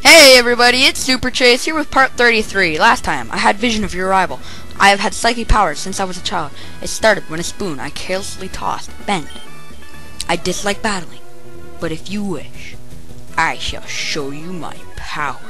Hey everybody, it's Super Chase here with part 33. Last time, I had vision of your arrival. I have had psychic powers since I was a child. It started when a spoon I carelessly tossed bent. I dislike battling, but if you wish, I shall show you my powers.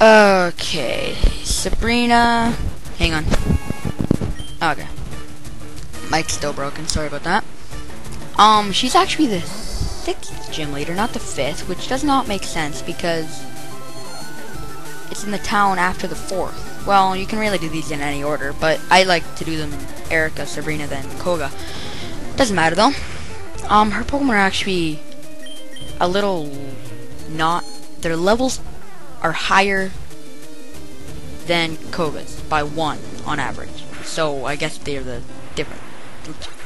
Okay, Sabrina. Hang on. Okay. Mic's still broken, sorry about that. She's actually the 6th gym leader, not the 5th, which does not make sense because it's in the town after the 4th. Well, you can really do these in any order, but I like to do them Erica, Sabrina, then Koga. Doesn't matter though. Her Pokemon are actually a little not. Their levels are higher than Koga's by 1 on average. So I guess they're the different.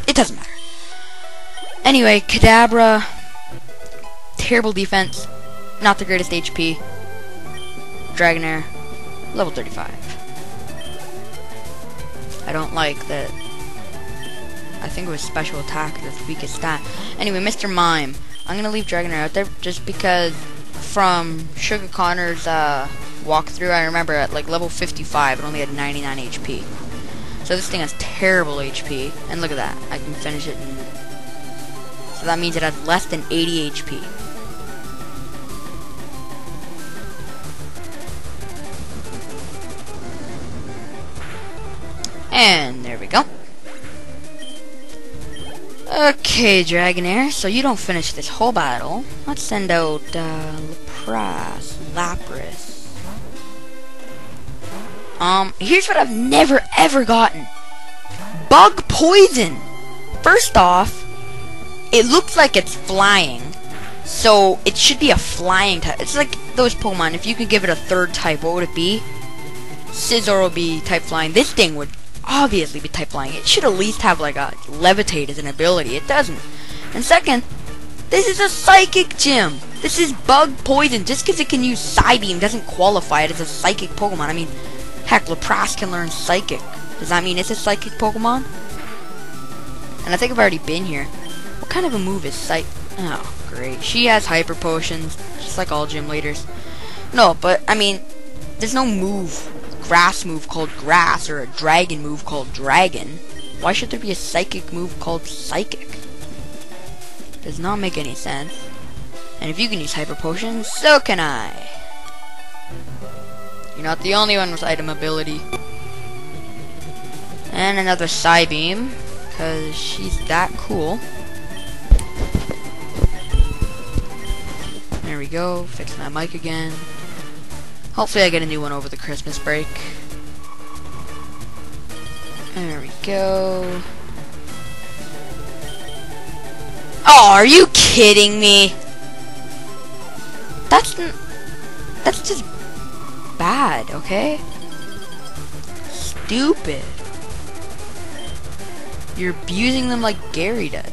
It doesn't matter. Anyway, Kadabra. Terrible defense, not the greatest HP. Dragonair, level 35. I don't like that. I think it was special attack that's the weakest stat. Anyway, Mr. Mime. I'm gonna leave Dragonair out there just because from Sugar Connor's walkthrough, I remember at like level 55 it only had 99 HP. So this thing has terrible HP, and look at that. I can finish it in. So that means it has less than 80 HP. And there we go. Okay, Dragonair, so you don't finish this whole battle. Let's send out Lapras. Here's what I've never ever gotten. Bug poison. First off, it looks like it's flying. So it should be a flying type. It's like those Pokemon, if you could give it a third type, what would it be? Scizor would be type flying. This thing would obviously be type flying. It should at least have like a levitate as an ability. It doesn't. And second, this is a psychic gym. This is bug poison. Just because it can use Psybeam doesn't qualify it as a psychic Pokemon. I mean, heck, Lapras can learn psychic. Does that mean it's a psychic Pokemon? And I think I've already been here. What kind of a move is Psych? Oh, great. She has hyper potions, just like all gym leaders. No, but I mean, there's no move. Grass move called grass or a dragon move called dragon. Why should there be a psychic move called psychic? Does not make any sense. And if you can use hyper potions, so can I. You're not the only one with item ability. And another Psybeam, because she's that cool. There we go, fix my mic again. Hopefully I get a new one over the Christmas break. There we go. Oh, are you kidding me? That's just bad, okay? Stupid. You're abusing them like Gary does.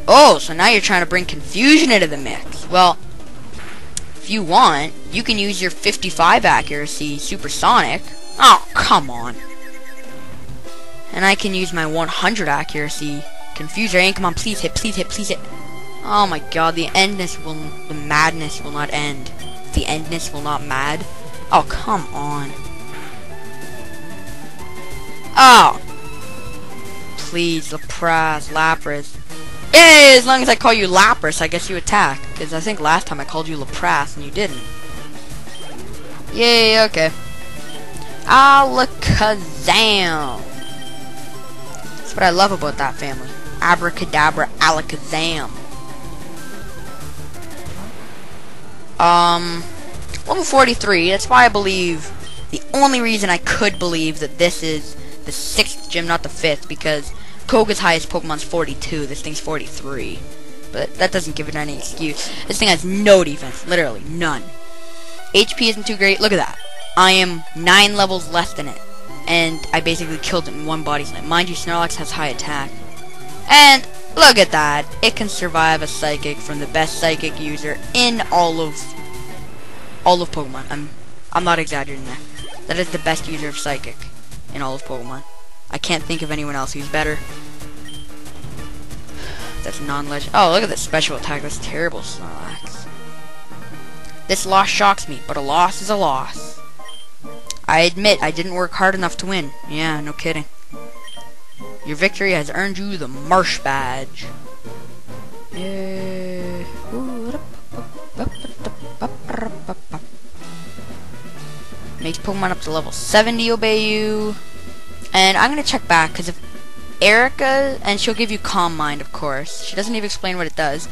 Oh, so now you're trying to bring confusion into the mix. Well, if you want, you can use your 55 accuracy supersonic. Oh, come on. And I can use my 100 accuracy confuser. And come on, please hit, please hit, please hit. Oh my god, the madness will not end. The endness will not mad. Oh, come on. Oh. Please, Lapras. Yay, as long as I call you Lapras, I guess you attack. Because I think last time I called you Lapras and you didn't. Yay, okay. Alakazam. That's what I love about that family. Abracadabra, Alakazam. Level 43, that's why I believe, the only reason I could believe that this is the 6th gym, not the 5th, because Koga's highest Pokemon's 42, this thing's 43. But that doesn't give it any excuse. This thing has no defense, literally none. HP isn't too great, look at that. I am 9 levels less than it. And I basically killed it in one body slam. Mind you, Snorlax has high attack. And look at that. It can survive a Psychic from the best Psychic user in all of Pokemon. I'm not exaggerating there. That is the best user of Psychic in all of Pokemon. I can't think of anyone else who's better. That's non-legend. Oh, look at this special attack. That's terrible, Snorlax. This loss shocks me, but a loss is a loss. I admit I didn't work hard enough to win. Yeah, no kidding. Your victory has earned you the Marsh Badge. Makes Pokemon up to level 70 obey you. And I'm gonna check back, because if Erica, and she'll give you Calm Mind, of course. She doesn't even explain what it does.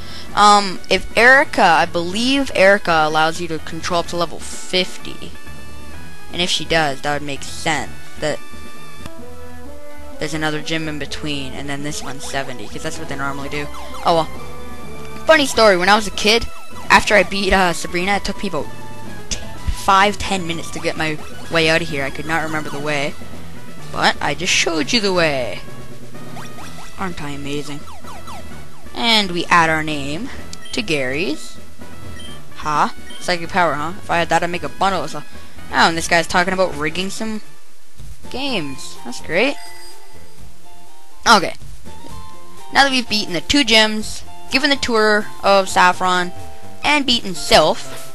If Erica, I believe Erica allows you to control up to level 50. And if she does, that would make sense. That there's another gym in between, and then this one's 70, because that's what they normally do. Oh well. Funny story, when I was a kid, after I beat Sabrina, it took me about 5-10 minutes to get my way out of here. I could not remember the way. But I just showed you the way. Aren't I amazing? And we add our name to Gary's. Huh? Psychic power, huh? If I had that, I'd make a bundle. So, oh, and this guy's talking about rigging some games. That's great. Okay. Now that we've beaten the 2 gyms, given the tour of Saffron, and beaten Sylph,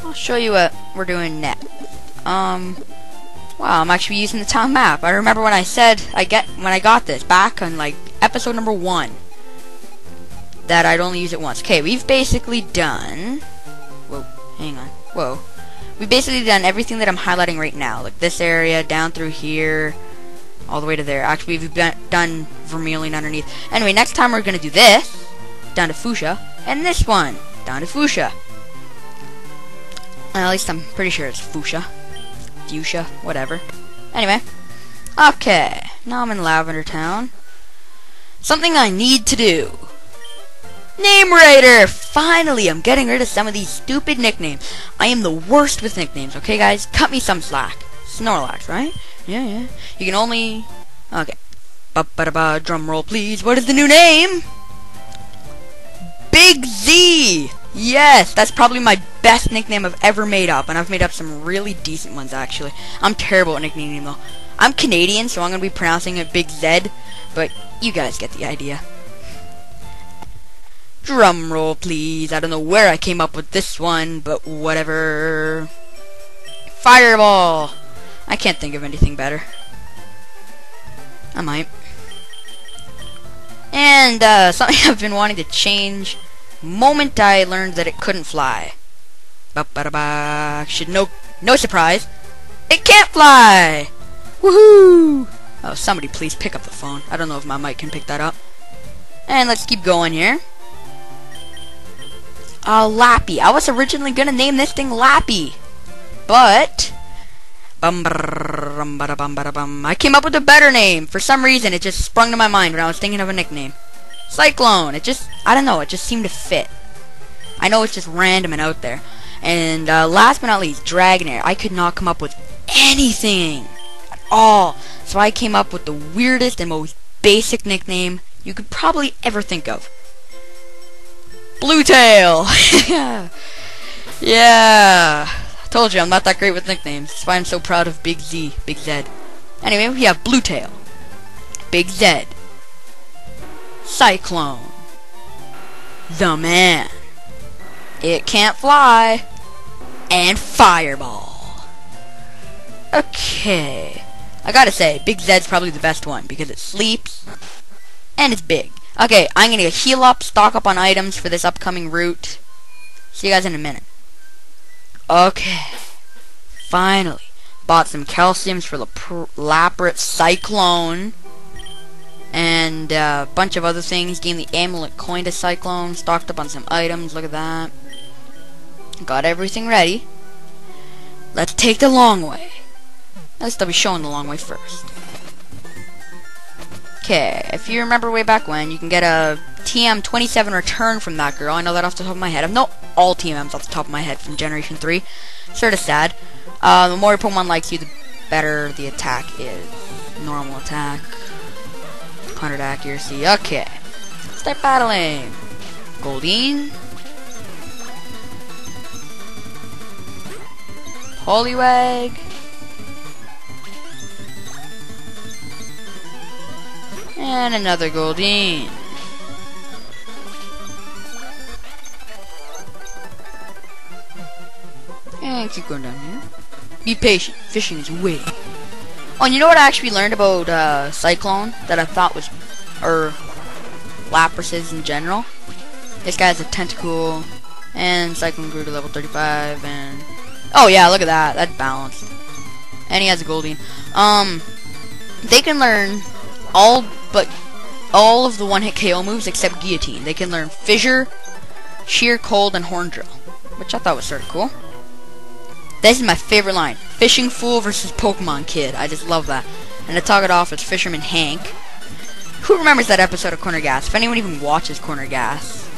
I'll show you what we're doing next. Wow, I'm actually using the town map. I remember when I said when I got this back on like episode number 1 that I'd only use it once. Okay, we've basically done. Whoa, hang on. Whoa, we've basically done everything that I'm highlighting right now, like this area down through here, all the way to there. Actually, we've done Vermilion underneath. Anyway, next time we're gonna do this down to Fuchsia, and this one down to Fuchsia. At least I'm pretty sure it's Fuchsia. Fuchsia, whatever. Anyway, okay, now I'm in Lavender Town. Something I need to do. Name Raider! Finally, I'm getting rid of some of these stupid nicknames. I am the worst with nicknames, okay guys? Cut me some slack. Snorlax, right? Yeah. You can only... Okay. Ba-ba-da-ba, drum roll please. What is the new name? Big Z! Yes, that's probably my best nickname I've ever made up, and I've made up some really decent ones, actually. I'm terrible at nicknaming, though. I'm Canadian, so I'm going to be pronouncing it Big Z, but you guys get the idea. Drum roll, please. I don't know where I came up with this one, but whatever. Fireball! I can't think of anything better. I might. And, something I've been wanting to change... moment I learned that it couldn't fly. Ba-ba-da-ba. Should no surprise. It can't fly! Woohoo! Oh, somebody please pick up the phone. I don't know if my mic can pick that up. And let's keep going here. Lappy. I was originally gonna name this thing Lappy. But... I came up with a better name. For some reason, it just sprung to my mind when I was thinking of a nickname. Cyclone. It just, I don't know, it just seemed to fit. I know it's just random and out there. And last but not least, Dragonair. I could not come up with anything at all. So I came up with the weirdest and most basic nickname you could probably ever think of. Bluetail. Yeah. I told you I'm not that great with nicknames. That's why I'm so proud of Big Z. Anyway, we have Bluetail, Big Z, Cyclone, the Man, It Can't Fly, and Fireball. Okay. I gotta say, Big Z's probably the best one because it sleeps and it's big. Okay, I'm gonna heal up, stock up on items for this upcoming route. See you guys in a minute. Okay. Finally. Bought some calciums for Lapras Cyclone. And a bunch of other things. Gained the amulet coin to Cyclone. Stocked up on some items. Look at that. Got everything ready. Let's take the long way. I'll be showing the long way first. Okay, if you remember way back when, you can get a TM27 return from that girl. I know that off the top of my head. I know all TMMs off the top of my head from Generation 3. Sort of sad. The more your Pokemon likes you, the better the attack is. Normal attack. 100 accuracy. Okay. Start battling. Goldeen. Poliwag. And another Goldeen. And keep going down here. Be patient. Fishing is waiting. Oh, and you know what I actually learned about Cyclone that I thought was, or Laprases in general? This guy has a tentacle, and Cyclone grew to level 35, and oh yeah, look at that. That's balanced. And he has a Goldeen. They can learn all of the one-hit KO moves except Guillotine. They can learn Fissure, Sheer Cold, and Horn Drill, which I thought was sort of cool. This is my favorite line. Fishing Fool versus Pokemon Kid. I just love that. And to talk it off, it's Fisherman Hank. Who remembers that episode of Corner Gas? If anyone even watches Corner Gas.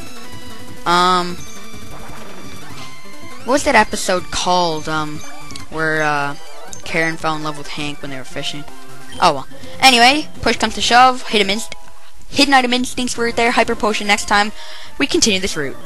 What was that episode called? Where Karen fell in love with Hank when they were fishing. Oh well. Anyway, push comes to shove. Hidden item instincts were there. Hyper potion next time. We continue this route.